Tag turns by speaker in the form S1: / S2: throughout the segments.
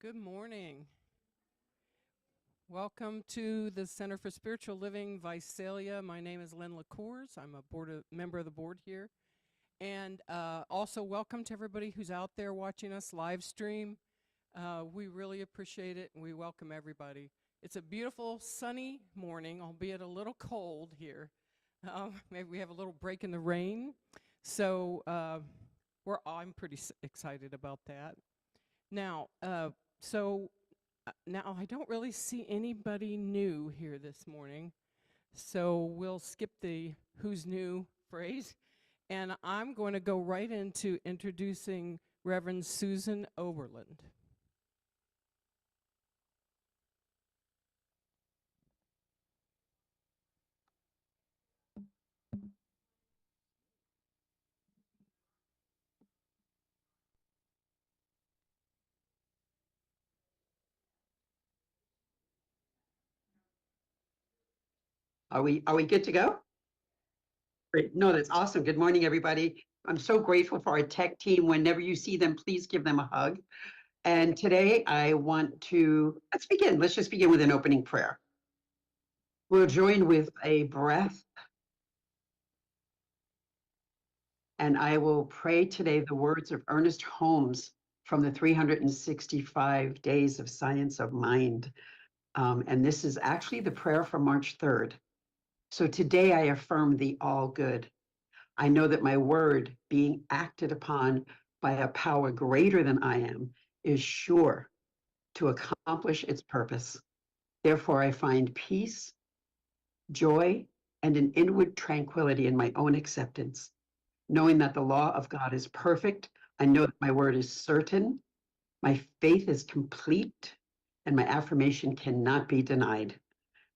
S1: Good morning. Welcome to the Center for Spiritual Living, Visalia. My name is Lynn LaCours. I'm a member of the board here. And also welcome to everybody who's out there watching us live stream. We really appreciate it, and we welcome everybody. It's a beautiful sunny morning, albeit a little cold here. Maybe we have a little break in the rain. So I'm pretty excited about that. Now, now I don't really see anybody new here this morning, so we'll skip the who's new phrase, and I'm going to go right into introducing Reverend Susan Overland.
S2: Are we good to go? Great. No, that's awesome. Good morning, everybody. I'm so grateful for our tech team. Whenever you see them, please give them a hug. And today I want to, let's begin. Let's just begin with an opening prayer. We'll join with a breath. And I will pray today the words of Ernest Holmes from the 365 Days of Science of Mind. And this is actually the prayer for March 3rd. So today I affirm the all good. I know that my word being acted upon by a power greater than I am is sure to accomplish its purpose. Therefore, I find peace, joy, and an inward tranquility in my own acceptance. Knowing that the law of God is perfect, I know that my word is certain, my faith is complete, and my affirmation cannot be denied.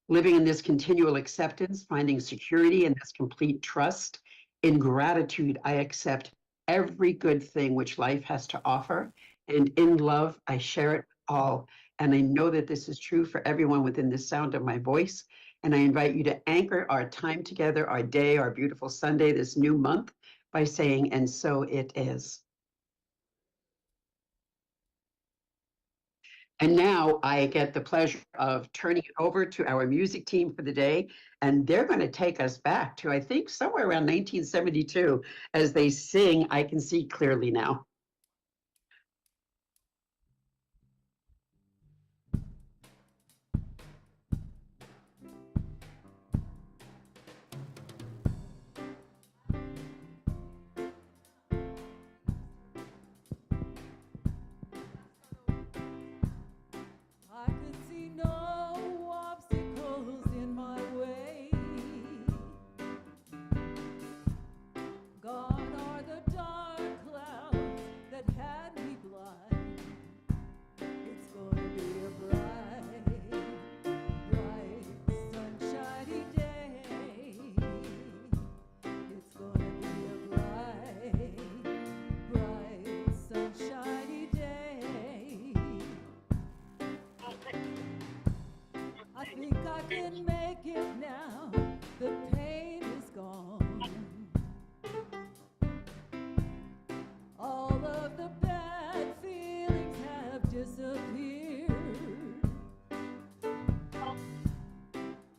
S2: Living in this continual acceptance, finding security in this complete trust, in gratitude, I accept every good thing which life has to offer, and in love, I share it all. And I know that this is true for everyone within the sound of my voice. And I invite you to anchor our time together, our day, our beautiful Sunday, this new month, by saying, and so it is. And now I get the pleasure of turning it over to our music team for the day. And they're going to take us back to, I think, somewhere around 1972 as they sing, I Can See Clearly Now.
S3: I could see no obstacles in my way. Gone are the dark clouds that had me blind. It's gonna be a bright, sunshiny day. It's gonna be a bright, sunshiny day. I think I can make it now. The pain is gone. All of the bad feelings have disappeared.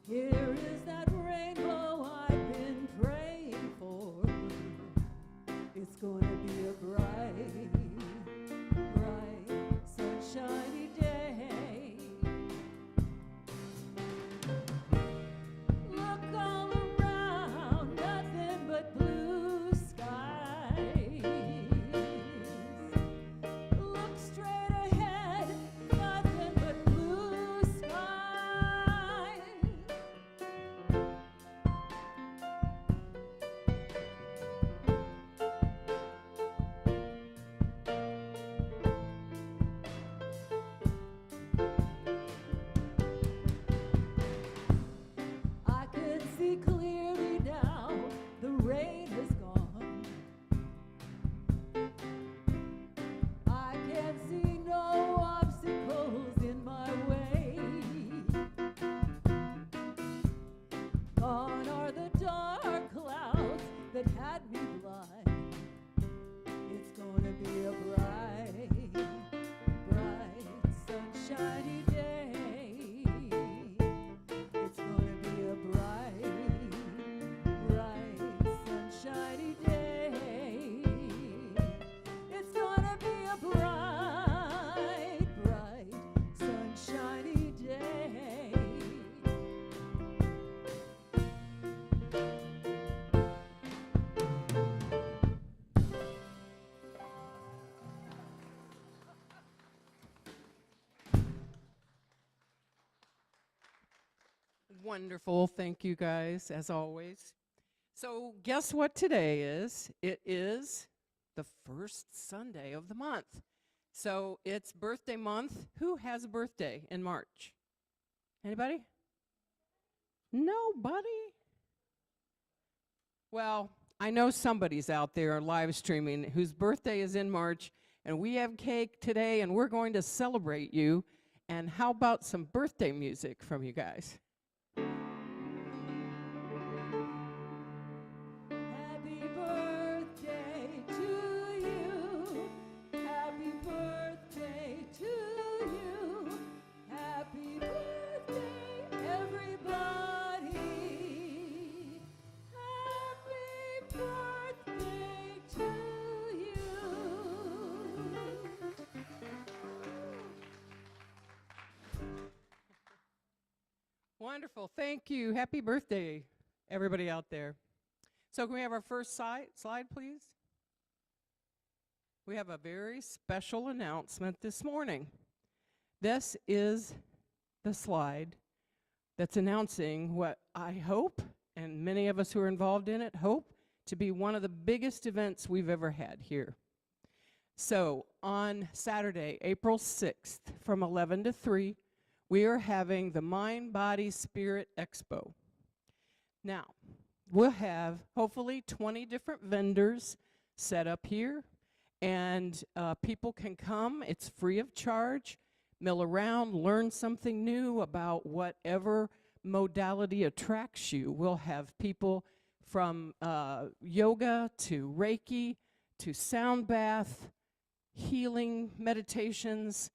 S3: Here is that rainbow I've been praying for. It's gonna be a bright, sunshiny day.
S1: Wonderful. Thank you guys, as always. So, guess what today is? It is the first Sunday of the month. So, it's birthday month. Who has a birthday in March? Anybody? Nobody? Well, I know somebody's out there live streaming whose birthday is in March, and we have cake today, and we're going to celebrate you. And how about some birthday music from you guys?
S3: Happy birthday to you. Happy birthday to you. Happy birthday, everybody. Happy birthday to you.
S1: Wonderful. Thank you. Happy birthday, everybody out there. So can we have our first slide, please? We have a very special announcement this morning. This is the slide that's announcing what I hope, and many of us who are involved in it hope, to be one of the biggest events we've ever had here. So on Saturday, April 6th, from 11 to 3, we are having the Mind, Body, Spirit Expo. Now, we'll have hopefully 20 different vendors set up here, and people can come. It's free of charge, mill around, learn something new about whatever modality attracts you. We'll have people from yoga to Reiki to sound bath, healing meditations,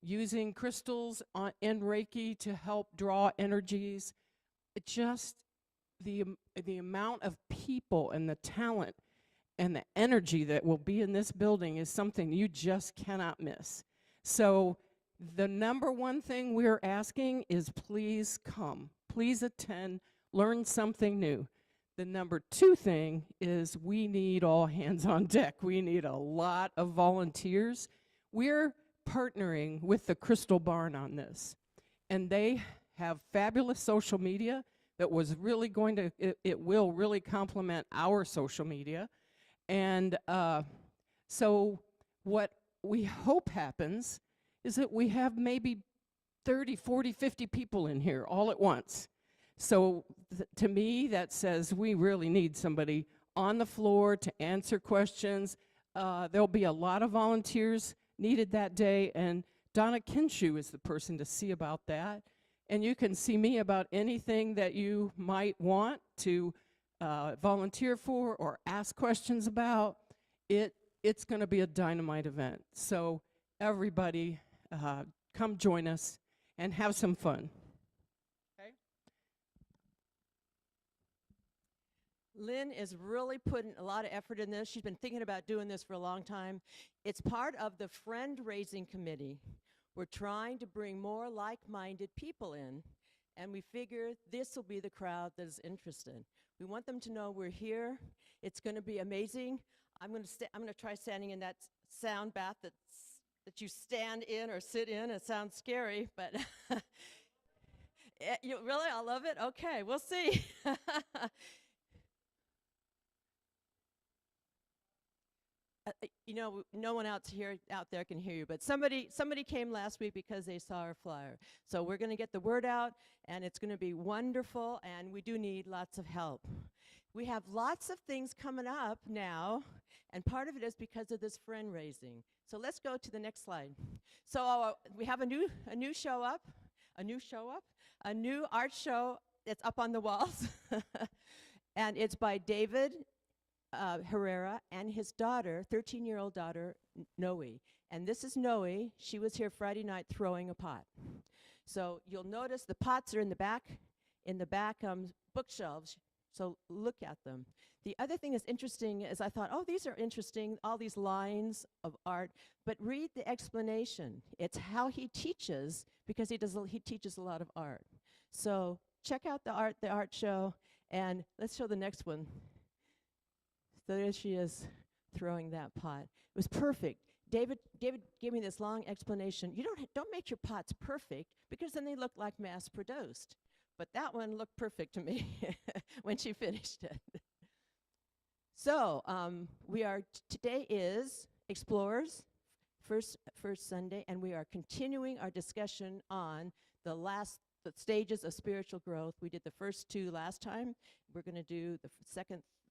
S1: using crystals in Reiki to help draw energies. Just the amount of people and the talent and the energy that will be in this building is something you just cannot miss. So the number one thing we're asking is please come. Please attend, learn something new. The number two thing is we need all hands on deck. We need a lot of volunteers. We're partnering with the Crystal Barn on this, and they have fabulous social media that was really going to, it will really complement our social media. And so what we hope happens is that we have maybe 30, 40, 50 people in here all at once. So to me, that says we really need somebody on the floor to answer questions. There'll be a lot of volunteers needed that day, and Donna Kinshu is the person to see about that. And you can see me about anything that you might want to volunteer for or ask questions about. It's going to be a dynamite event. So everybody, come join us and have some fun. Okay?
S4: Lynn is really putting a lot of effort in this. She's been thinking about doing this for a long time. It's part of the friend raising committee. We're trying to bring more like-minded people in, and we figure this will be the crowd that is interested. We want them to know we're here. It's going to be amazing. I'm going to try standing in that sound bath that you stand in or sit in. It sounds scary, but really, I love it. Okay, we'll see. No one out there can hear you, but somebody came last week because they saw our flyer. So we're going to get the word out, and it's going to be wonderful, and we do need lots of help. We have lots of things coming up now, and part of it is because of this friend raising. So let's go to the next slide. So we have a new art show that's up on the walls, and it's by David Herrera and his daughter, 13-year-old daughter, Noe. And this is Noe. She was here Friday night throwing a pot. So you'll notice the pots are in the back bookshelves, so look at them. The other thing that's interesting is I thought, oh, these are interesting, all these lines of art, but read the explanation. It's how he teaches, because he teaches a lot of art. So check out the art show, and let's show the next one. So there she is throwing that pot. It was perfect. David gave me this long explanation. You don't make your pots perfect, because then they look like mass-produced. but that one looked perfect to me when she finished it. So today is Explorers, first Sunday, and we are continuing our discussion on the stages of spiritual growth. We did the first two last time. We're going to do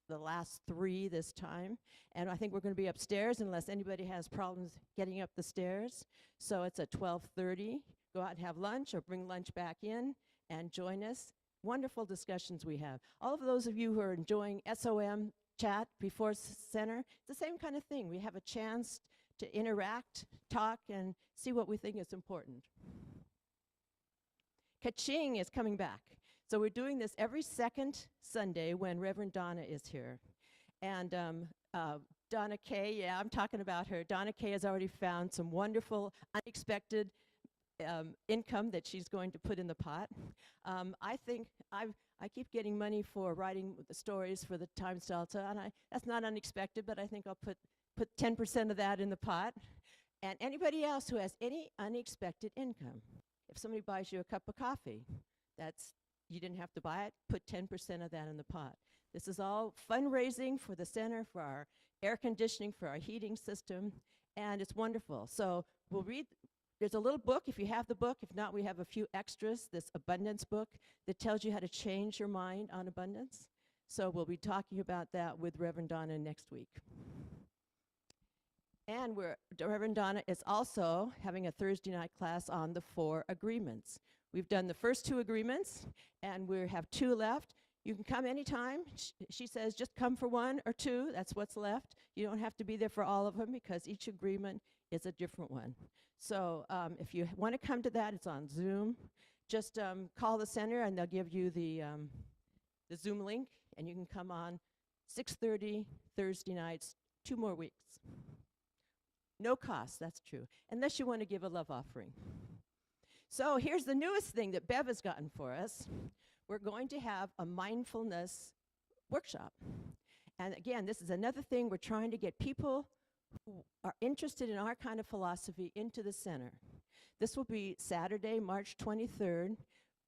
S4: the last three this time. And I think we're going to be upstairs unless anybody has problems getting up the stairs. So it's at 12:30. Go out and have lunch or bring lunch back in and join us. Wonderful discussions we have. All of those of you who are enjoying SOM chat before center, it's the same kind of thing. We have a chance to interact, talk, and see what we think is important. Kaching is coming back. So we're doing this every second Sunday when Reverend Donna is here. And Donna Kay, yeah, I'm talking about her. Donna Kay has already found some wonderful, unexpected income that she's going to put in the pot. I think I keep getting money for writing the stories for the Times Delta, and that's not unexpected, but I think I'll put 10% of that in the pot. And anybody else who has any unexpected income, if somebody buys you a cup of coffee, you didn't have to buy it, put 10% of that in the pot. This is all fundraising for the center, for our air conditioning, for our heating system, and it's wonderful. So we'll read. There's a little book, if you have the book. If not, we have a few extras, this abundance book that tells you how to change your mind on abundance. So we'll be talking about that with Reverend Donna next week. And Reverend Donna is also having a Thursday night class on the 4 agreements. We've done the first 2 agreements, and we have 2 left. You can come anytime. She says just come for 1 or 2. That's what's left. You don't have to be there for all of them because each agreement is a different one. So if you want to come to that, it's on Zoom. Just call the center, and they'll give you the Zoom link, and you can come on 6:30 Thursday nights, 2 more weeks. No cost, that's true, unless you want to give a love offering. So here's the newest thing that Bev has gotten for us. We're going to have a mindfulness workshop. And again, this is another thing we're trying to get people who are interested in our kind of philosophy into the center. This will be Saturday, March 23rd.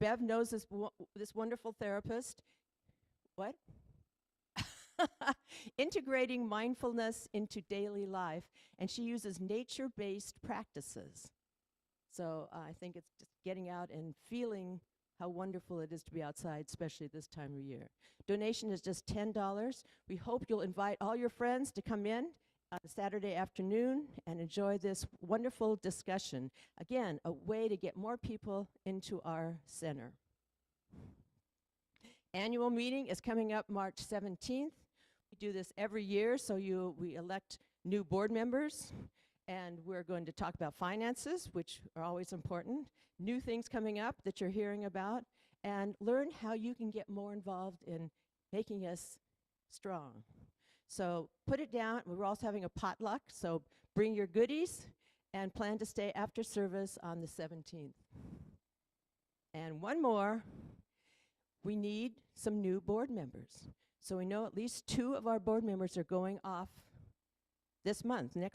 S4: Bev knows this wonderful therapist. What? Integrating mindfulness into daily life, and she uses nature-based practices. So I think it's just getting out and feeling how wonderful it is to be outside, especially this time of year. Donation is just $10. We hope you'll invite all your friends to come in on Saturday afternoon and enjoy this wonderful discussion. Again, a way to get more people into our center. Annual meeting is coming up March 17th. We do this every year, so we elect new board members, and we're going to talk about finances, which are always important, new things coming up that you're hearing about, and learn how you can get more involved in making us strong. So put it down. We're also having a potluck, so bring your goodies and plan to stay after service on the 17th. And one more, we need some new board members. So we know at least 2 of our board members are going off next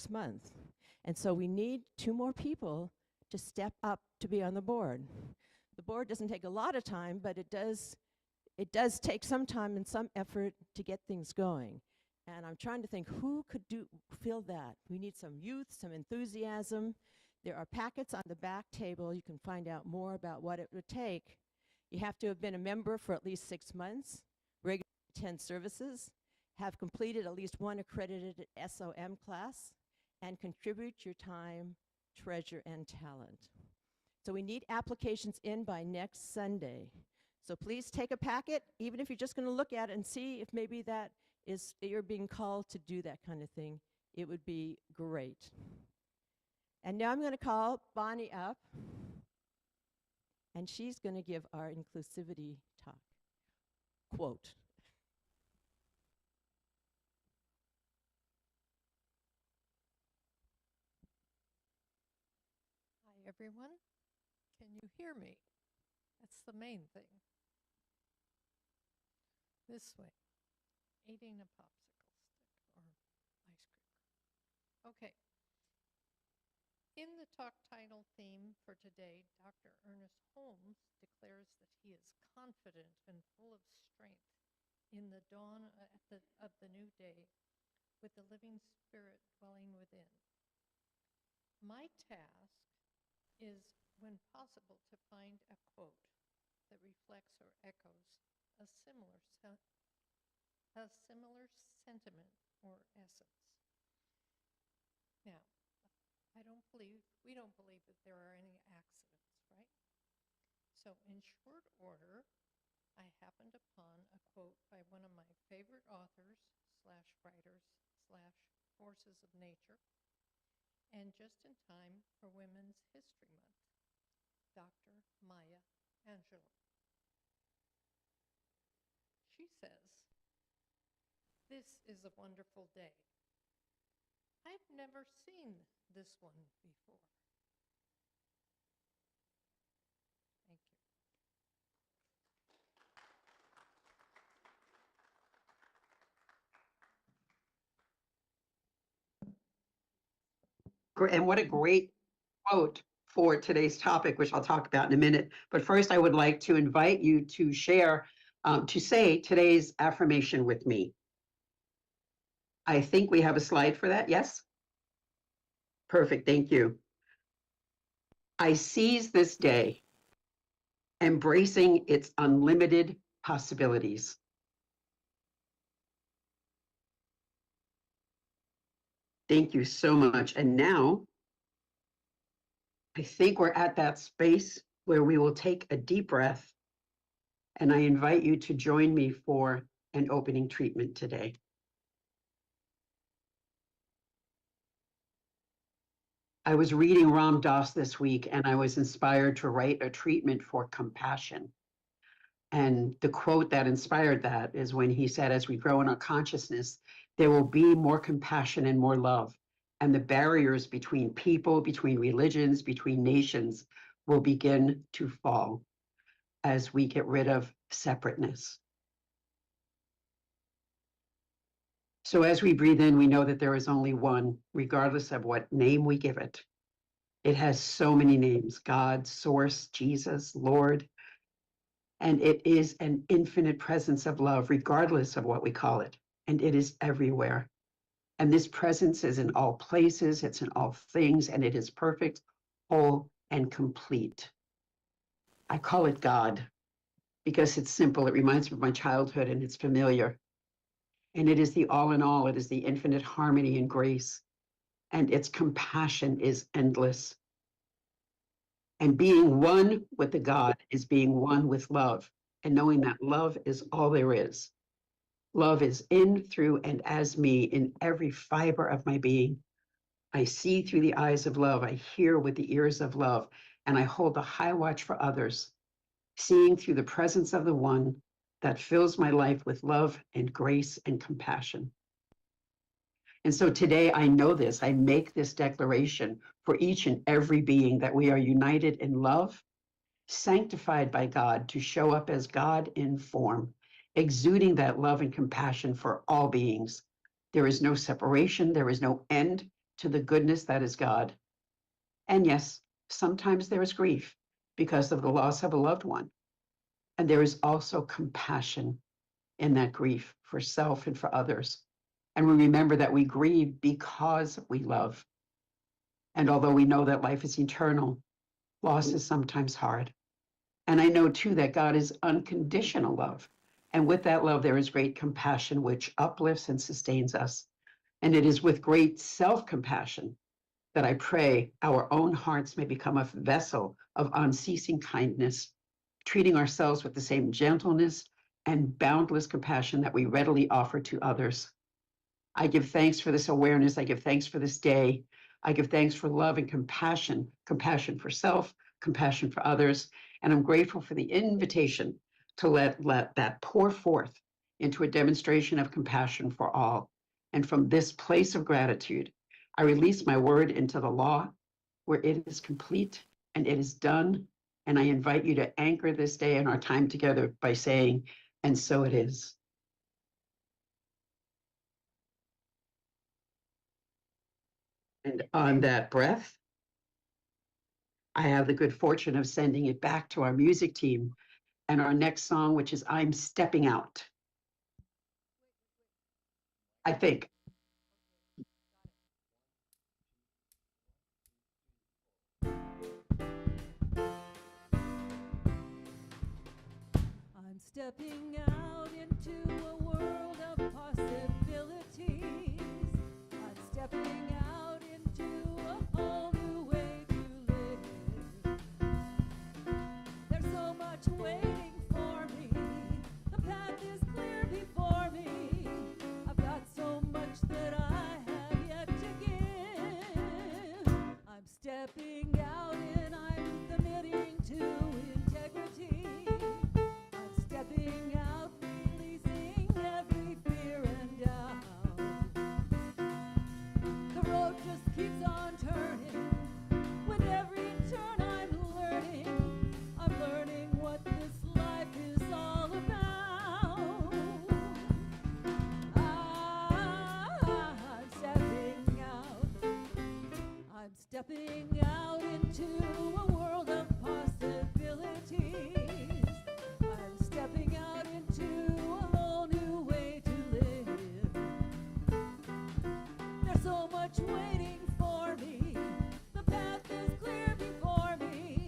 S4: month. And so we need 2 more people to step up to be on the board. The board doesn't take a lot of time, but it does take some time and some effort to get things going. And I'm trying to think who could fill that. We need some youth, some enthusiasm. There are packets on the back table. You can find out more about what it would take. You have to have been a member for at least 6 months, regularly attend services, have completed at least 1 accredited SOM class, and contribute your time, treasure, and talent. So we need applications in by next Sunday. So please take a packet, even if you're just going to look at it and see if maybe you're being called to do that kind of thing. It would be great. And now I'm going to call Bonnie up, and she's going to give our inclusivity talk. Quote.
S5: Hi, everyone. Can you hear me? That's the main thing. This way. Eating a popsicle stick or ice cream. Okay. In the talk title theme for today, Dr. Ernest Holmes declares that he is confident and full of strength in the dawn of the new day, with the living spirit dwelling within. My task is, when possible, to find a quote that reflects or echoes a similar sentiment or essence. Now, we don't believe that there are any accidents, right? So in short order, I happened upon a quote by one of my favorite authors / writers / forces of nature, and just in time for Women's History Month, Dr. Maya Angelou. She says, "This is a wonderful day. I've never seen this one before." Thank you.
S2: And what a great quote for today's topic, which I'll talk about in a minute. But first, I would like to invite you to share, to say today's affirmation with me. I think we have a slide for that. Yes? Perfect. Thank you. I seize this day, embracing its unlimited possibilities. Thank you so much. And now, I think we're at that space where we will take a deep breath, and I invite you to join me for an opening treatment today. I was reading Ram Dass this week, and I was inspired to write a treatment for compassion. And the quote that inspired that is when he said, as we grow in our consciousness, there will be more compassion and more love. And the barriers between people, between religions, between nations will begin to fall as we get rid of separateness. So as we breathe in, we know that there is only one, regardless of what name we give it. It has so many names: God, Source, Jesus, Lord. And it is an infinite presence of love, regardless of what we call it. And it is everywhere. And this presence is in all places, it's in all things, and it is perfect, whole, and complete. I call it God because it's simple. It reminds me of my childhood, and it's familiar. And it is the all in all, it is the infinite harmony and grace. And its compassion is endless. And being one with the God is being one with love, and knowing that love is all there is. Love is in, through, and as me in every fiber of my being. I see through the eyes of love, I hear with the ears of love, and I hold a high watch for others, seeing through the presence of the one that fills my life with love and grace and compassion. And so today I know this, I make this declaration for each and every being that we are united in love, sanctified by God to show up as God in form, exuding that love and compassion for all beings. There is no separation, there is no end to the goodness that is God. And yes, sometimes there is grief because of the loss of a loved one. And there is also compassion in that grief for self and for others. And we remember that we grieve because we love. And although we know that life is eternal, loss is sometimes hard. And I know too that God is unconditional love. And with that love, there is great compassion, which uplifts and sustains us. And it is with great self-compassion that I pray our own hearts may become a vessel of unceasing kindness, treating ourselves with the same gentleness and boundless compassion that we readily offer to others. I give thanks for this awareness. I give thanks for this day. I give thanks for love and compassion, compassion for self, compassion for others. And I'm grateful for the invitation to let that pour forth into a demonstration of compassion for all. And from this place of gratitude, I release my word into the law where it is complete and it is done. And I invite you to anchor this day and our time together by saying, and so it is. And on that breath, I have the good fortune of sending it back to our music team and our next song, which is I'm Stepping Out. I think.
S3: I'm stepping out into a world of possibilities. I'm stepping out into a whole new way to live. There's so much waiting for me. The path is clear before me. I've got so much that I have yet to give. I'm stepping out and I'm committing to integrity. I'm stepping out, releasing every fear and doubt. The road just keeps on turning. With every turn I'm learning what this life is all about. I'm stepping out. I'm stepping out into a world of possibilities. I'm stepping out into a whole new way to live. There's so much waiting for me. The path is clear before me.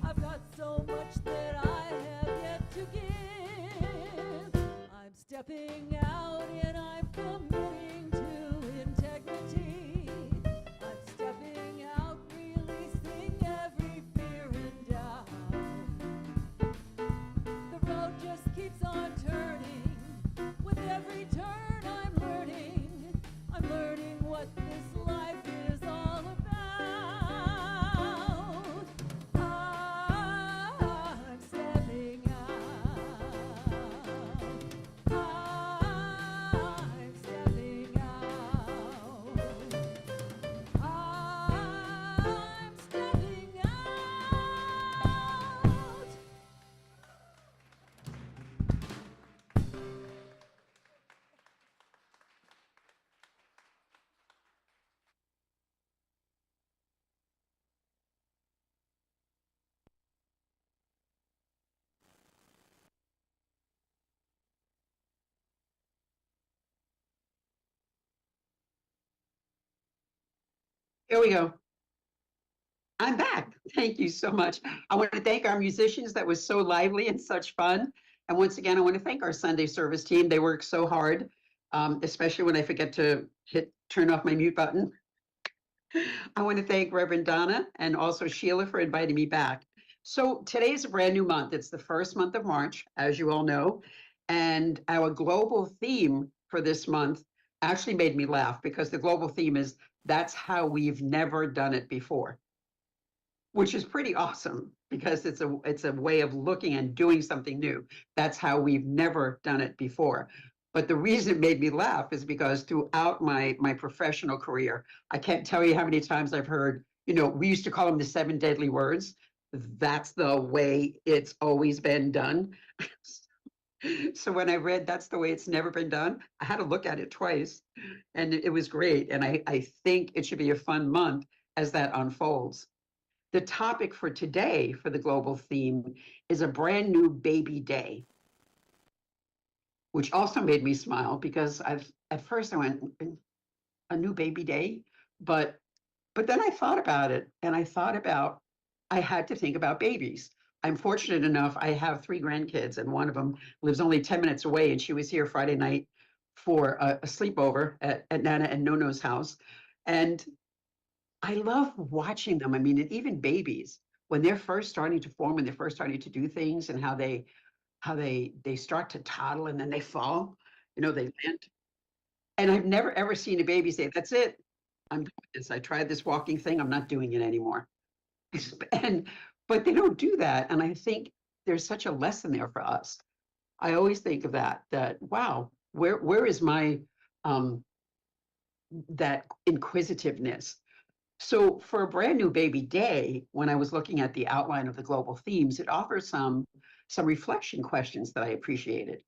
S3: I've got so much that I have yet to give. I'm stepping out and I'm committing to integrity. I'm stepping out, releasing every fear and doubt. The road just keeps on turning. With every turn I'm learning what this life is all about. I'm stepping out. I'm stepping out. I'm stepping out.
S2: Here we go. I'm back. Thank you so much. I want to thank our musicians. That was so lively and such fun. And once again, I want to thank our Sunday service team. They work so hard, especially when I forget to turn off my mute button. I want to thank Reverend Donna and also Sheila for inviting me back. So today is a brand new month. It's the first month of March, as you all know. And our global theme for this month actually made me laugh because the global theme is that's how we've never done it before, which is pretty awesome because it's a way of looking and doing something new. That's how we've never done it before. But the reason it made me laugh is because throughout my professional career, I can't tell you how many times I've heard, we used to call them the 7 deadly words. That's the way it's always been done. So when I read that's the way it's never been done, I had to look at it twice, and it was great. And I think it should be a fun month as that unfolds. The topic for today for the global theme is a brand new baby day, which also made me smile because at first I went, a new baby day, but then I thought about it and I had to think about babies. I'm fortunate enough, I have 3 grandkids and one of them lives only 10 minutes away, and she was here Friday night for a sleepover at Nana and Nono's house. And I love watching them. I mean, and even babies, when they're first starting to form, when they're first starting to do things, and how they start to toddle and then they fall, they land. And I've never ever seen a baby say, "That's it. I'm done with this. I tried this walking thing. I'm not doing it anymore." And but they don't do that. And I think there's such a lesson there for us. I always think of that wow, where is my that inquisitiveness? So for a brand new baby day, when I was looking at the outline of the global themes, it offers some reflection questions that I appreciated.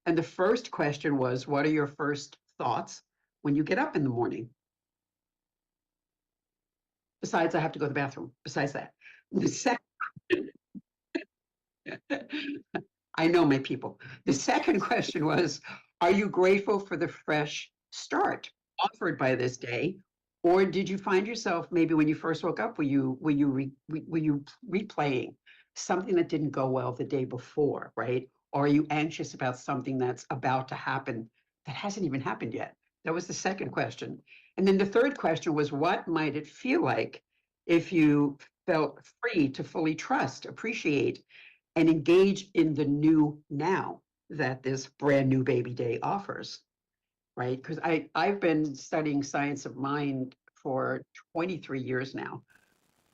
S2: And the first question was, what are your first thoughts when you get up in the morning? Besides, I have to go to the bathroom. Besides that, the second, I know my people. The second question was, are you grateful for the fresh start offered by this day? Or did you find yourself maybe when you first woke up, were you replaying something that didn't go well the day before, right? Or are you anxious about something that's about to happen that hasn't even happened yet? That was the second question. And then the third question was, what might it feel like if you felt free to fully trust, appreciate, and engage in the new now that this brand new baby day offers, right? Because I've been studying science of mind for 23 years now.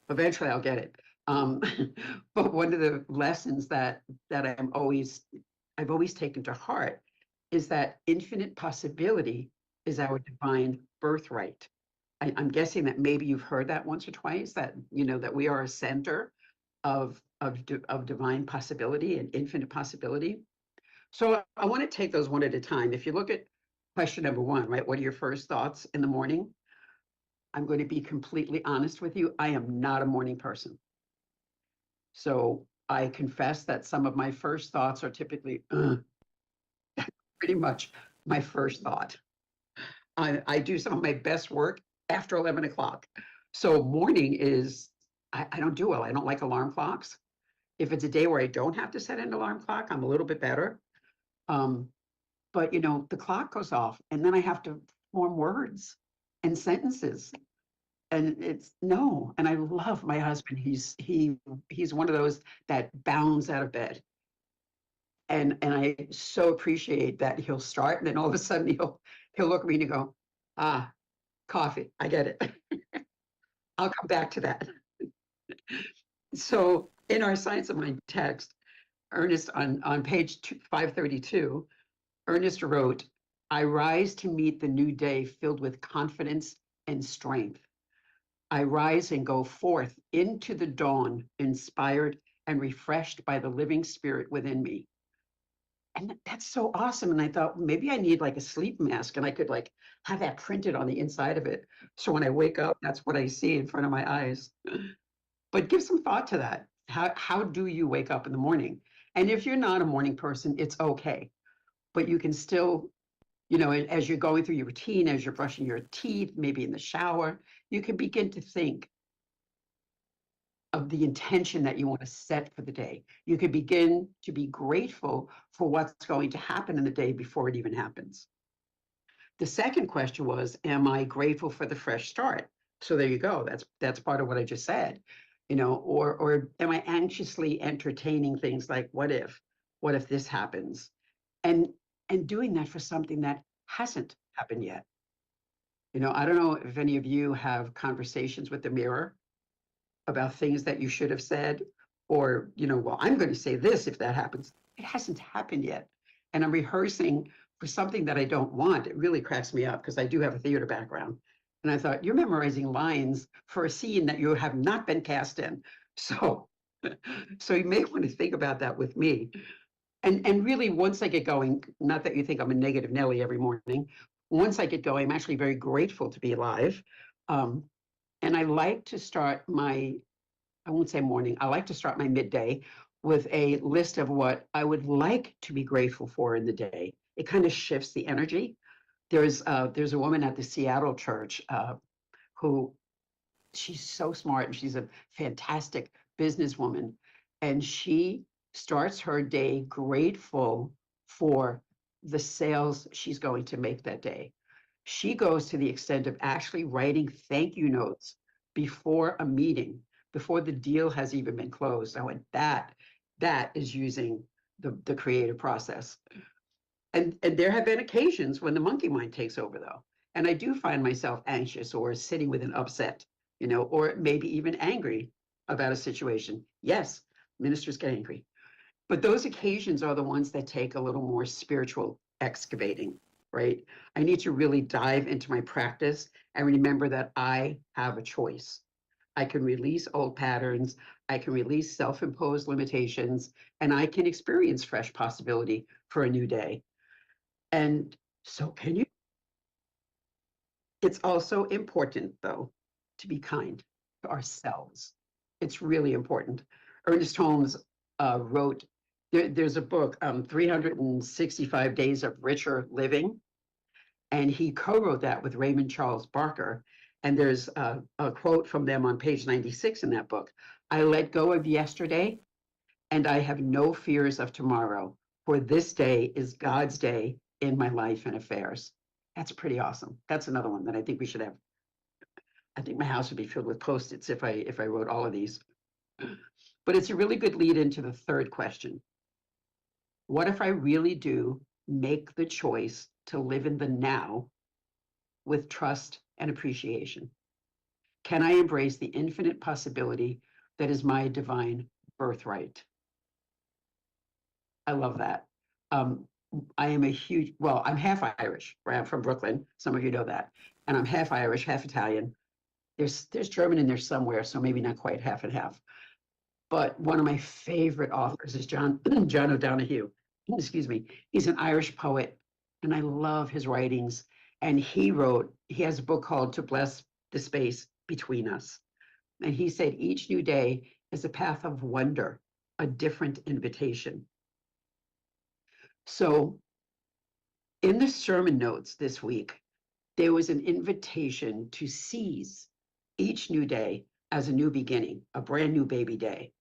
S2: Eventually I'll get it. Um, but one of the lessons that I've always taken to heart is that infinite possibility is our divine birthright. I'm guessing that maybe you've heard that once or twice, that that we are a center of divine possibility and infinite possibility. So I want to take those one at a time. If you look at question number one, right, what are your first thoughts in the morning? I'm going to be completely honest with you. I am not a morning person. So I confess that some of my first thoughts are typically pretty much my first thought. I do some of my best work after 11 o'clock. So morning is, I don't do well. I don't like alarm clocks. If it's a day where I don't have to set an alarm clock, I'm a little bit better. Um, but the clock goes off and then I have to form words and sentences. And it's no. And I love my husband. He's one of those that bounds out of bed. And I so appreciate that he'll start and then all of a sudden he'll look at me and go, ah, coffee. I get it. I'll come back to that. So in our Science of Mind text, Ernest on page 532, Ernest wrote, I rise to meet the new day filled with confidence and strength. I rise and go forth into the dawn, inspired and refreshed by the living spirit within me. And that's so awesome. And I thought maybe I need like a sleep mask and I could like have that printed on the inside of it. So when I wake up, that's what I see in front of my eyes. But give some thought to that. How do you wake up in the morning? And if you're not a morning person, it's okay. But you can still, as you're going through your routine, as you're brushing your teeth, maybe in the shower, you can begin to think of the intention that you want to set for the day. You can begin to be grateful for what's going to happen in the day before it even happens. The second question was, am I grateful for the fresh start? So there you go. That's part of what I just said. Or am I anxiously entertaining things like what if this happens? And doing that for something that hasn't happened yet. I don't know if any of you have conversations with the mirror about things that you should have said, or, well, I'm going to say this if that happens. It hasn't happened yet. And I'm rehearsing for something that I don't want. It really cracks me up because I do have a theater background. And I thought, you're memorizing lines for a scene that you have not been cast in. So, so you may want to think about that with me. And really, once I get going, not that you think I'm a negative Nelly every morning, once I get going, I'm actually very grateful to be alive. And I like to start I won't say morning, I like to start my midday with a list of what I would like to be grateful for in the day. It kind of shifts the energy. There's a woman at the Seattle church who she's so smart and she's a fantastic businesswoman. And she starts her day grateful for the sales she's going to make that day. She goes to the extent of actually writing thank you notes before a meeting, before the deal has even been closed. I went, that is using the creative process. And there have been occasions when the monkey mind takes over, though. And I do find myself anxious or sitting with an upset, or maybe even angry about a situation. Yes, ministers get angry. But those occasions are the ones that take a little more spiritual excavating, right? I need to really dive into my practice and remember that I have a choice. I can release old patterns, I can release self-imposed limitations, and I can experience fresh possibility for a new day. And so can you. It's also important, though, to be kind. to ourselves. It's really important. Ernest Holmes wrote, there's a book, 365 Days of Richer Living, and he co-wrote that with Raymond Charles Barker. And there's a quote from them on page 96 in that book. I let go of yesterday, and I have no fears of tomorrow, for this day is God's day in my life and affairs. That's pretty awesome. That's another one that I think we should have. I think my house would be filled with Post-its if I wrote all of these. But it's a really good lead into the third question. What if I really do make the choice to live in the now with trust and appreciation? Can I embrace the infinite possibility that is my divine birthright? I love that. I am a huge, well, I'm half Irish, right? I'm from Brooklyn. Some of you know that. And I'm half Irish, half Italian. There's German in there somewhere, so maybe not quite half and half. But one of my favorite authors is John O'Donoghue. Excuse me. He's an Irish poet, and I love his writings. And he has a book called To Bless the Space Between Us. And he said each new day is a path of wonder, a different invitation. So in the sermon notes this week, there was an invitation to seize each new day as a new beginning, a brand new baby day.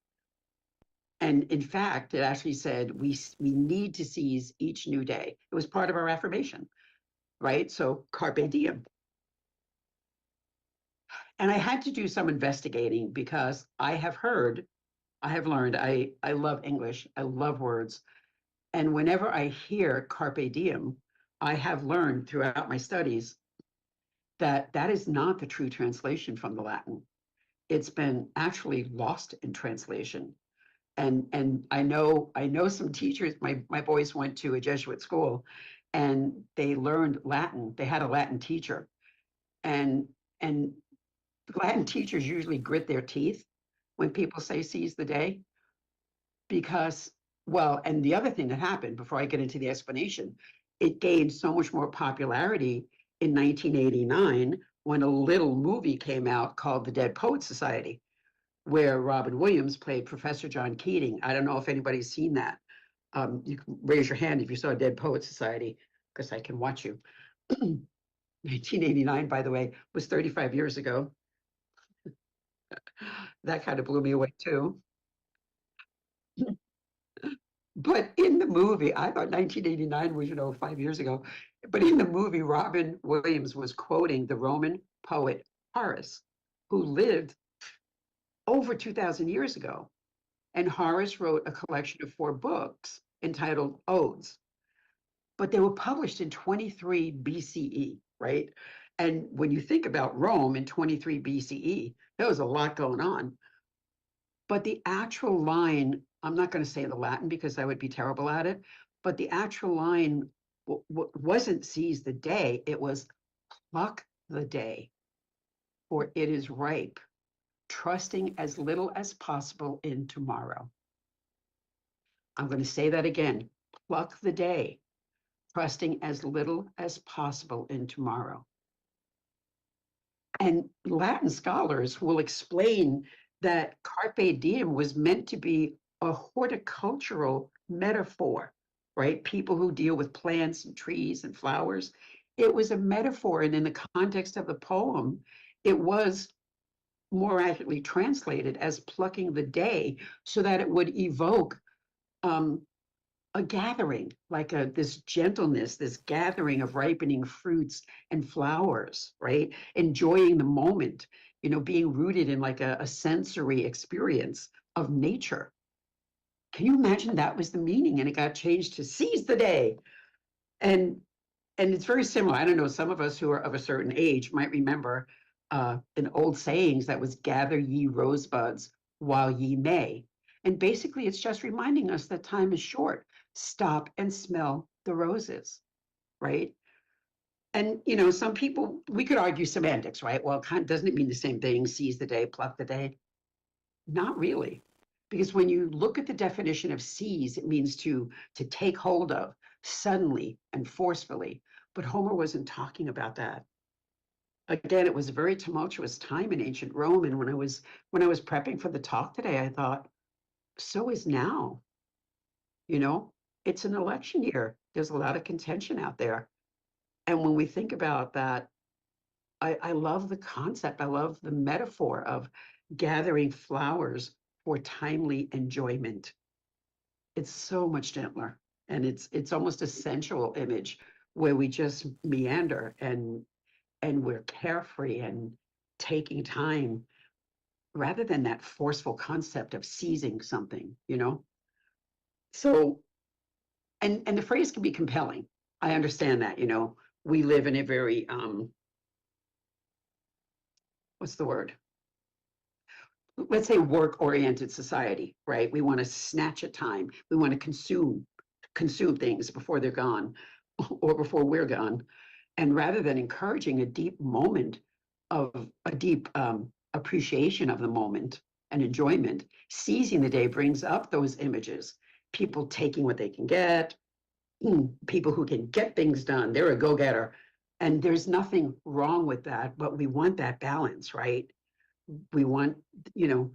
S2: And in fact, it actually said we need to seize each new day. It was part of our affirmation, right? So carpe diem. And I had to do some investigating because I have learned, I love English, I love words. And whenever I hear carpe diem, I have learned throughout my studies that that is not the true translation from the Latin. It's been actually lost in translation. And I know some teachers, my boys went to a Jesuit school and they learned Latin. They had a Latin teacher. And Latin teachers usually grit their teeth when people say seize the day because, well, and the other thing that happened before I get into the explanation, it gained so much more popularity in 1989 when a little movie came out called The Dead Poets Society, where Robin Williams played Professor John Keating. I don't know if anybody's seen that. You can raise your hand if you saw Dead Poets Society, because I can watch you. 1989, by the way, was 35 years ago. That kind of blew me away too. But in the movie, I thought 1989 was, 5 years ago. But in the movie, Robin Williams was quoting the Roman poet Horace, who lived over 2,000 years ago. And Horace wrote a collection of 4 books entitled Odes, but they were published in 23 BCE, right? And when you think about Rome in 23 BCE, there was a lot going on. But the actual line, I'm not going to say the Latin because I would be terrible at it, but the actual line wasn't seize the day, it was pluck the day, for it is ripe, trusting as little as possible in tomorrow. I'm going to say that again, pluck the day, trusting as little as possible in tomorrow. And Latin scholars will explain that carpe diem was meant to be a horticultural metaphor, right? People who deal with plants and trees and flowers. It was a metaphor, and in the context of the poem, it was more accurately translated as plucking the day so that it would evoke a gathering, like this gentleness, this gathering of ripening fruits and flowers, right? Enjoying the moment, being rooted in like a sensory experience of nature. Can you imagine that was the meaning? And it got changed to seize the day. And it's very similar. I don't know, some of us who are of a certain age might remember an old sayings that was gather ye rosebuds while ye may. And basically it's just reminding us that time is short. Stop and smell the roses, right? And some people, we could argue semantics, right? Well, doesn't it mean the same thing, seize the day, pluck the day? Not really. Because when you look at the definition of seize, it means to take hold of suddenly and forcefully. But Homer wasn't talking about that. again, it was a very tumultuous time in ancient Rome. And when I was prepping for the talk today, I thought, so is now, you know, it's an election year. There's a lot of contention out there. And when we think about that, I love the concept. I love the metaphor of gathering flowers for timely enjoyment. It's so much gentler, and it's almost a sensual image where we just meander and we're carefree and taking time rather than that forceful concept of seizing something, you know? So, and the phrase can be compelling. I understand that, you know, we live in a very, what's the word? Let's say work-oriented society, right? We want to snatch at time. We want to consume things before they're gone or before we're gone. And rather than encouraging a deep moment of a deep appreciation of the moment and enjoyment, seizing the day brings up those images. People taking what they can get, people who can get things done. They're a go-getter. And there's nothing wrong with that, but we want that balance, right? We want, you know,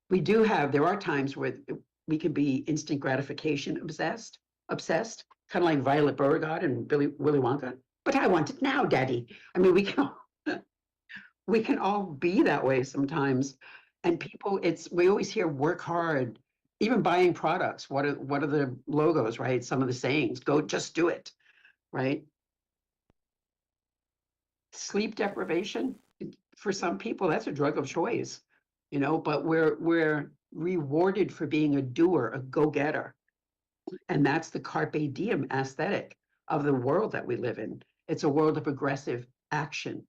S2: there are times where we can be instant gratification obsessed, kind of like Violet Beauregard and Willy Wonka. But I want it now, Daddy. I mean, we can all be that way sometimes. And people, we always hear work hard, even buying products. What are the logos, right? Some of the sayings, go just do it, right? Sleep deprivation, for some people, that's a drug of choice, you know, but we're rewarded for being a doer, a go-getter. And that's the carpe diem aesthetic of the world that we live in. It's a world of aggressive action,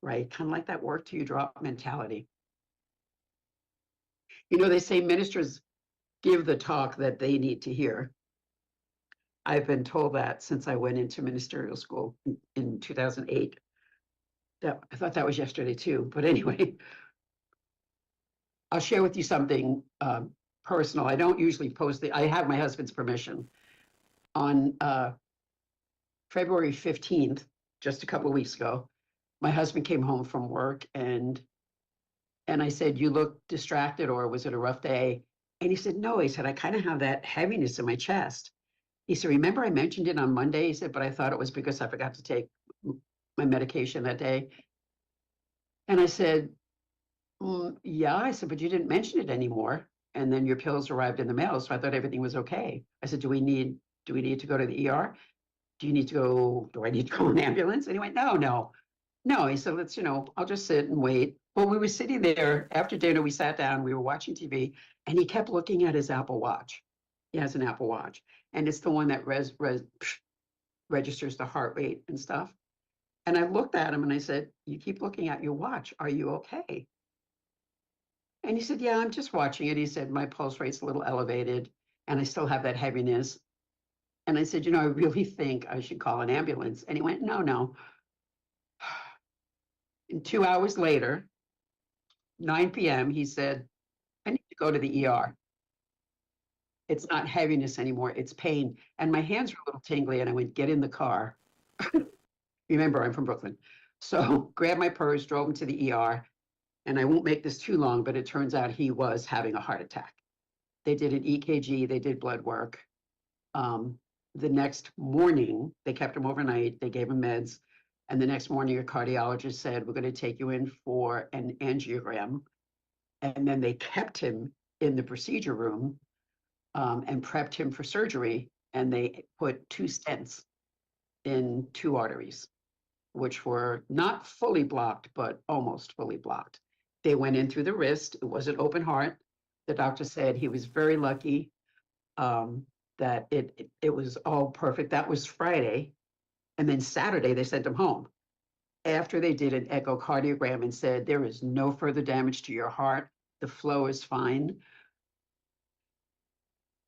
S2: right? Kind of like that work till you drop mentality. You know, they say ministers give the talk that they need to hear. I've been told that since I went into ministerial school in 2008. I thought that was yesterday too, but anyway, I'll share with you something personal. I don't usually post I have my husband's permission. On February 15th, just a couple of weeks ago, my husband came home from work and I said, you look distracted, or was it a rough day? And he said, no. He said, I kind of have that heaviness in my chest. He said, remember I mentioned it on Monday? He said, but I thought it was because I forgot to take my medication that day. And I said, yeah. I said, but you didn't mention it anymore. And then your pills arrived in the mail. So I thought everything was okay. I said, do we need to go to the ER? Do I need to call an ambulance? And he went, no. He said, I'll just sit and wait. Well, we were sitting there after dinner. We sat down, we were watching TV, and he kept looking at his Apple Watch. He has an Apple Watch, and it's the one that registers the heart rate and stuff. And I looked at him and I said, you keep looking at your watch. Are you okay? And he said, yeah, I'm just watching it. He said, my pulse rate's a little elevated and I still have that heaviness. And I said, I really think I should call an ambulance. And he went, no. And 2 hours later, 9 p.m., he said, I need to go to the ER. It's not heaviness anymore, it's pain. And my hands were a little tingly and I went, get in the car. Remember, I'm from Brooklyn. So grabbed my purse, drove him to the ER. And I won't make this too long, but it turns out he was having a heart attack. They did an EKG, they did blood work. The next morning, they kept him overnight, they gave him meds. And the next morning, your cardiologist said, we're going to take you in for an angiogram. And then they kept him in the procedure room and prepped him for surgery. And they put 2 stents in 2 arteries, which were not fully blocked, but almost fully blocked. They went in through the wrist. It was an open heart. The doctor said he was very lucky that it was all perfect. That was Friday. And then Saturday, they sent him home after they did an echocardiogram and said, there is no further damage to your heart. The flow is fine.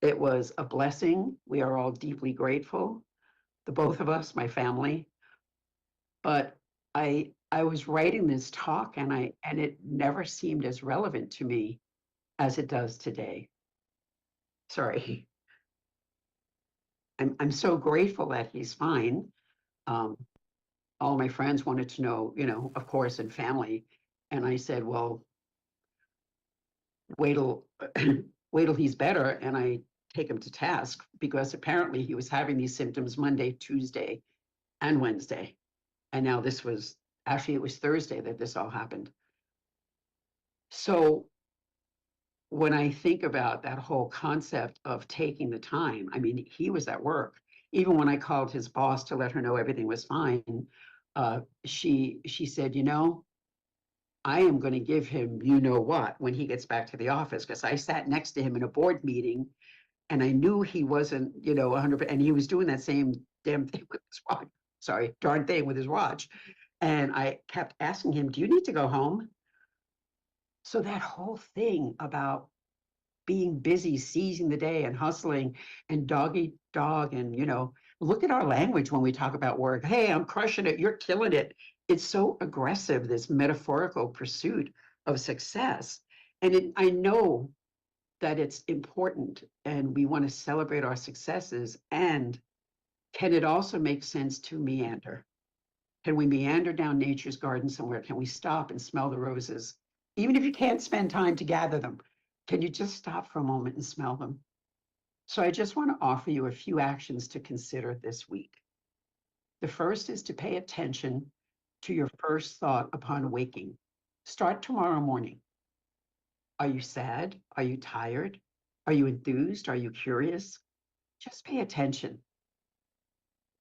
S2: It was a blessing. We are all deeply grateful, the both of us, my family. But I was writing this talk and it never seemed as relevant to me as it does today. Sorry. I'm so grateful that he's fine. all my friends wanted to know, of course, and family. And I said, well, wait till wait till he's better. And I take him to task because apparently he was having these symptoms Monday, Tuesday, and Wednesday. And now this was actually, it was Thursday that this all happened. So when I think about that whole concept of taking the time, I mean, he was at work. Even when I called his boss to let her know everything was fine, she said, I am going to give him what when he gets back to the office, because I sat next to him in a board meeting and I knew he wasn't, 100, and he was doing that same damn thing with his watch. Sorry, darn thing with his watch. And I kept asking him, do you need to go home? So that whole thing about being busy, seizing the day and hustling and dog eat dog. And, look at our language when we talk about work. Hey, I'm crushing it. You're killing it. It's so aggressive, this metaphorical pursuit of success. And I know that it's important and we want to celebrate our successes. And can it also make sense to meander? Can we meander down nature's garden somewhere? Can we stop and smell the roses? Even if you can't spend time to gather them, can you just stop for a moment and smell them? So I just want to offer you a few actions to consider this week. The first is to pay attention to your first thought upon waking. Start tomorrow morning. Are you sad? Are you tired? Are you enthused? Are you curious? Just pay attention.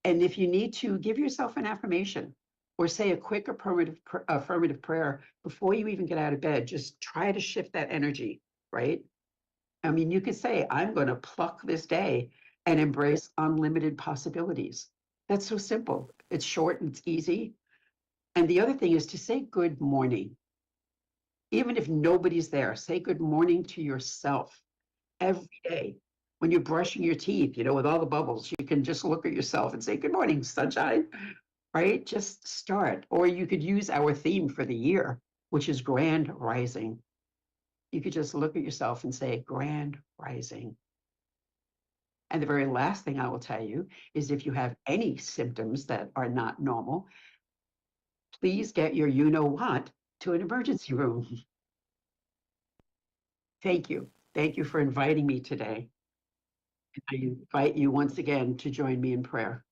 S2: And if you need to, give yourself an affirmation or say a quick affirmative prayer before you even get out of bed. Just try to shift that energy, right? I mean, you could say, I'm going to pluck this day and embrace unlimited possibilities. That's so simple. It's short and it's easy. And the other thing is to say good morning. Even if nobody's there, say good morning to yourself every day. When you're brushing your teeth, with all the bubbles, you can just look at yourself and say, good morning, sunshine, right? Just start. Or you could use our theme for the year, which is grand rising. You could just look at yourself and say, grand rising. And the very last thing I will tell you is if you have any symptoms that are not normal, please get your you-know-what to an emergency room. Thank you. Thank you for inviting me today. I invite you once again to join me in prayer.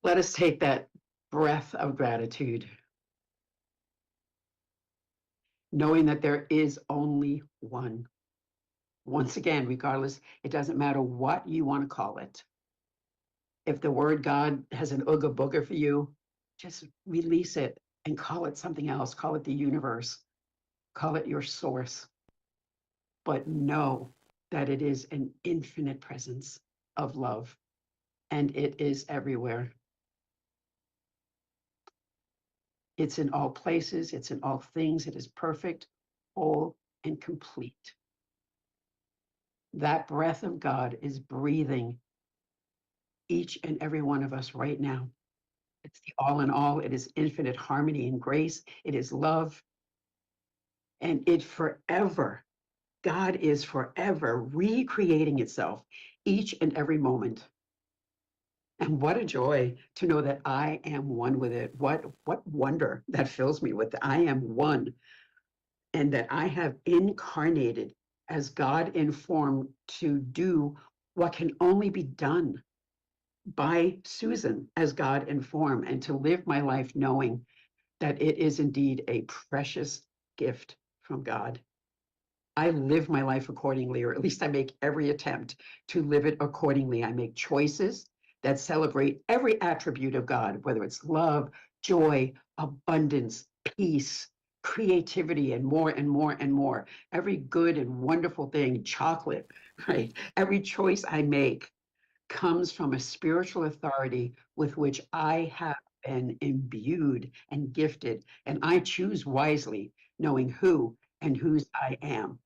S2: Let us take that breath of gratitude, knowing that there is only one. Once again, regardless, it doesn't matter what you want to call it. If the word God has an ooga booga for you, just release it and call it something else. Call it the universe. Call it your source. But know that it is an infinite presence of love, and it is everywhere. It's in all places, it's in all things, it is perfect, whole, and complete. That breath of God is breathing each and every one of us right now. It's the all in all, it is infinite harmony and grace, it is love, and it forever, God is forever recreating itself each and every moment. And what a joy to know that I am one with it. What wonder that fills me with I am one, and that I have incarnated as God informed to do what can only be done by Susan as God informed, and to live my life knowing that it is indeed a precious gift from God. I live my life accordingly, or at least I make every attempt to live it accordingly. I make choices that celebrate every attribute of God, whether it's love, joy, abundance, peace, creativity, and more and more and more. Every good and wonderful thing, chocolate, right? Every choice I make comes from a spiritual authority with which I have been imbued and gifted, and I choose wisely, knowing who and whose I am.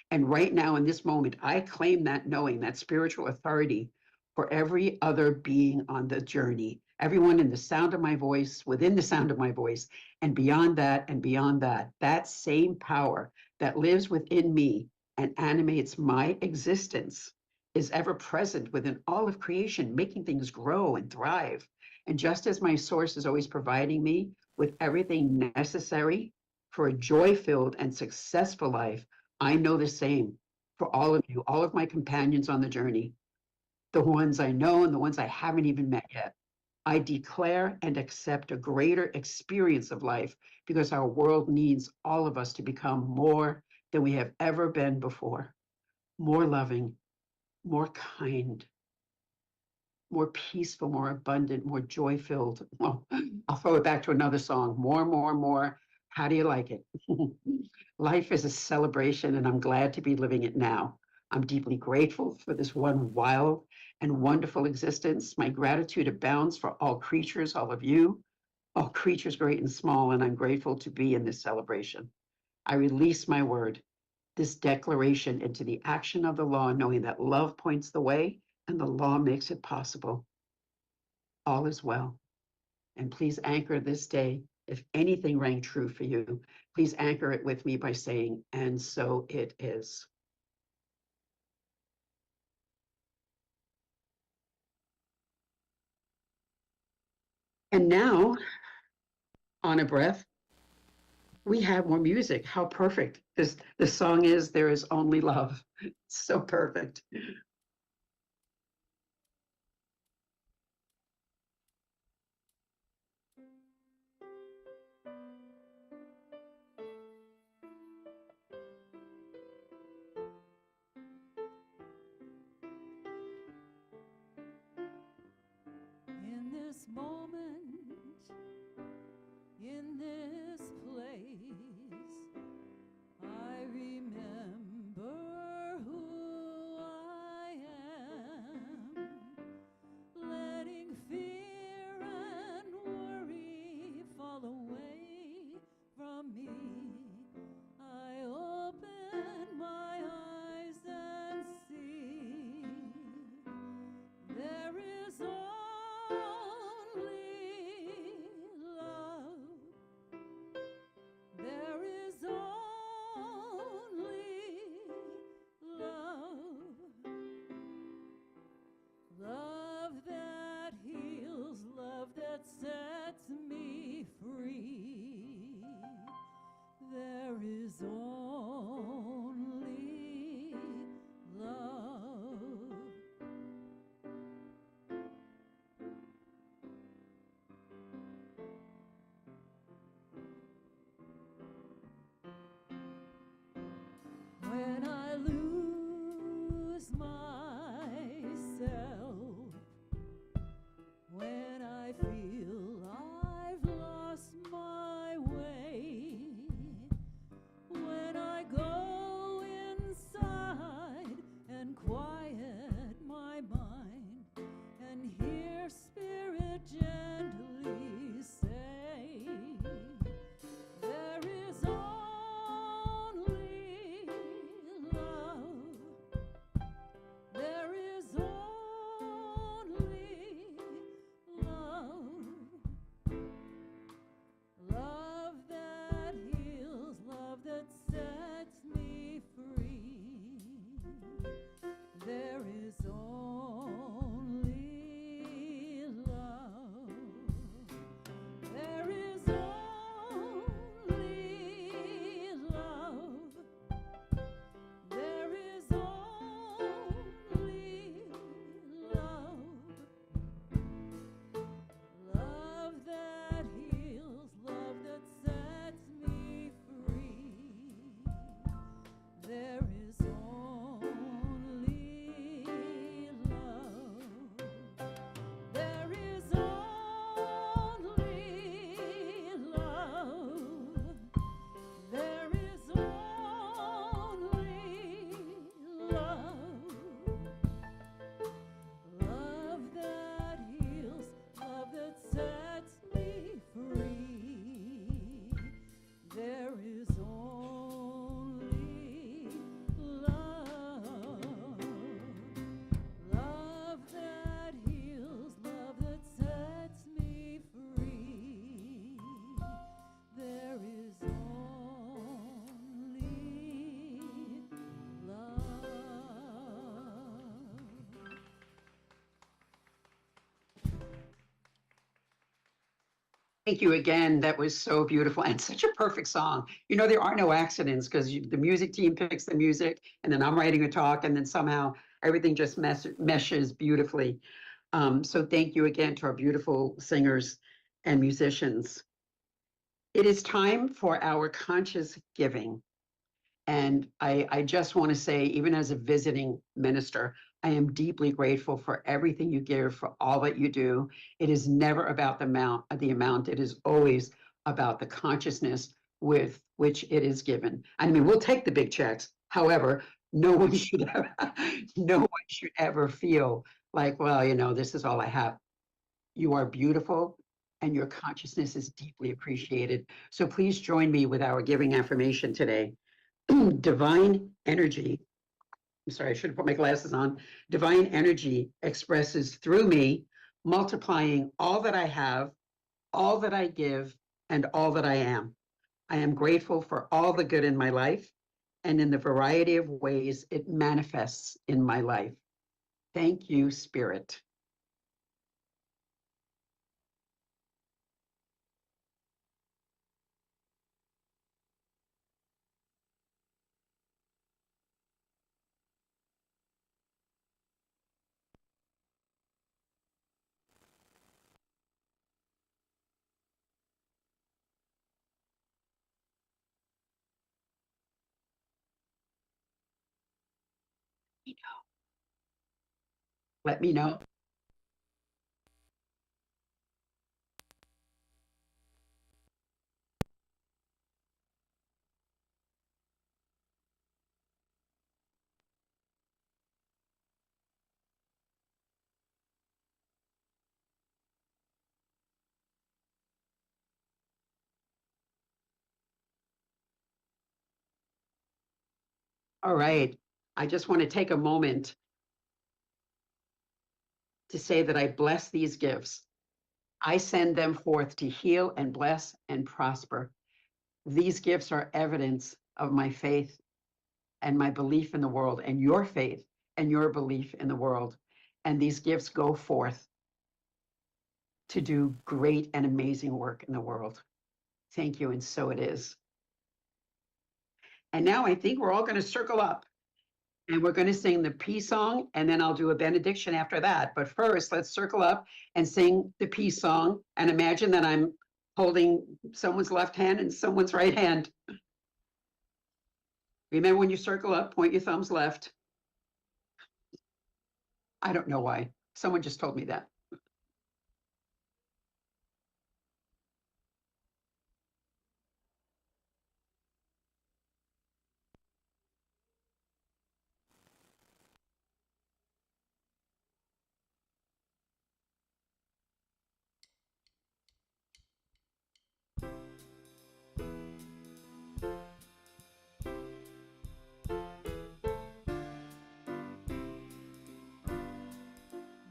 S2: And right now, in this moment, I claim that knowing, that spiritual authority for every other being on the journey, everyone in the sound of my voice, within the sound of my voice, and beyond that, that same power that lives within me and animates my existence is ever present within all of creation, making things grow and thrive. And just as my source is always providing me with everything necessary for a joy filled and successful life, I know the same for all of you, all of my companions on the journey, the ones I know and the ones I haven't even met yet. I declare and accept a greater experience of life because our world needs all of us to become more than we have ever been before, more loving, more kind, more peaceful, more abundant, more joy filled. Well, I'll throw it back to another song. More, more, more. How do you like it? Life is a celebration, and I'm glad to be living it now. I'm deeply grateful for this one wild and wonderful existence. My gratitude abounds for all creatures, all of you, all creatures great and small, and I'm grateful to be in this celebration. I release my word, this declaration, into the action of the law, knowing that love points the way and the law makes it possible. All is well. And please anchor this day. If anything rang true for you, please anchor it with me by saying, and so it is. And now, on a breath, we have more music. How perfect. The song is There Is Only Love. So perfect.
S3: In this moment, in this place, I remember who I am, letting fear and worry fall away from me. I open my eyes and see there is only love. There is only love. Love that heals, love that sets me free. There is only love. When I lose myself, when I feel I've lost my way, when I go inside and quiet my mind and hear Spirit gently say, there is only love.
S2: Thank you again. That was so beautiful and such a perfect song. You know, there are no accidents because the music team picks the music, and then I'm writing a talk, and then somehow everything just meshes beautifully. So thank you again to our beautiful singers and musicians. It is time for our conscious giving. And I just want to say, even as a visiting minister, I am deeply grateful for everything you give, for all that you do. It is never about the amount. It is always about the consciousness with which it is given. I mean, we'll take the big checks. However, no one should ever, no one should ever feel like, well, this is all I have. You are beautiful and your consciousness is deeply appreciated. So please join me with our giving affirmation today. Divine energy, I'm sorry, I should have put my glasses on. Divine energy expresses through me, multiplying all that I have, all that I give, and all that I am. I am grateful for all the good in my life and in the variety of ways it manifests in my life. Thank you, Spirit. Let me know. All right. I just want to take a moment to say that I bless these gifts. I send them forth to heal and bless and prosper. These gifts are evidence of my faith and my belief in the world, and your faith and your belief in the world. And these gifts go forth to do great and amazing work in the world. Thank you, and so it is. And now I think we're all going to circle up and we're going to sing the peace song, and then I'll do a benediction after that. But first, let's circle up and sing the peace song, and imagine that I'm holding someone's left hand and someone's right hand. Remember, when you circle up, point your thumbs left. I don't know why. Someone just told me that.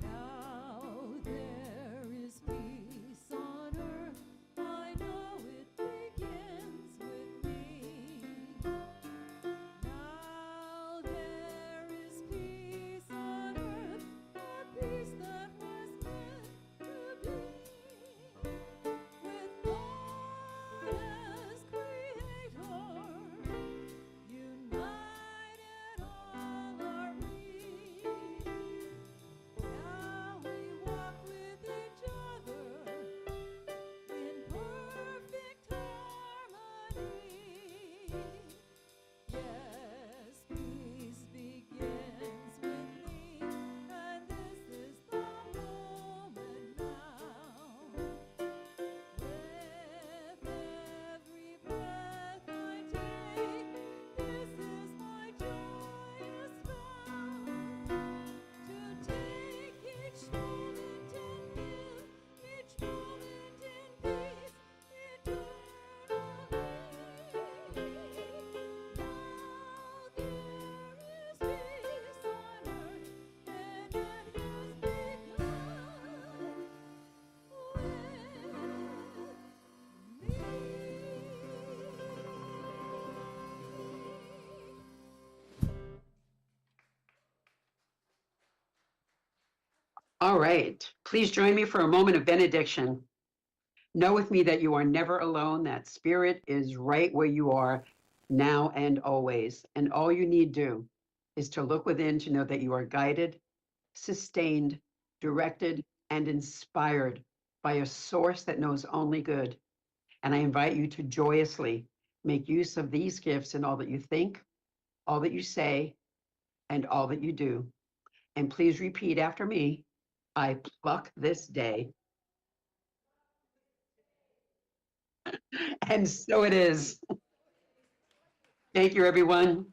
S3: Now there is peace on earth. I know it begins with me. Now there is peace on earth, a peace that was meant to be. With God as creator, united all are we. Now we walk with each other in perfect harmony. Yes, peace begins with me, and this is the moment now. With every breath I take, this is my joyous vow. To take each moment in you, each moment in peace, eternally. Now there is peace on earth, and it has begun with me.
S2: All right. Please join me for a moment of benediction. Know with me that you are never alone, that spirit is right where you are now and always. And all you need do is to look within to know that you are guided, sustained, directed, and inspired by a source that knows only good. And I invite you to joyously make use of these gifts in all that you think, all that you say, and all that you do. And please repeat after me. I pluck this day. And so it is. Thank you, everyone.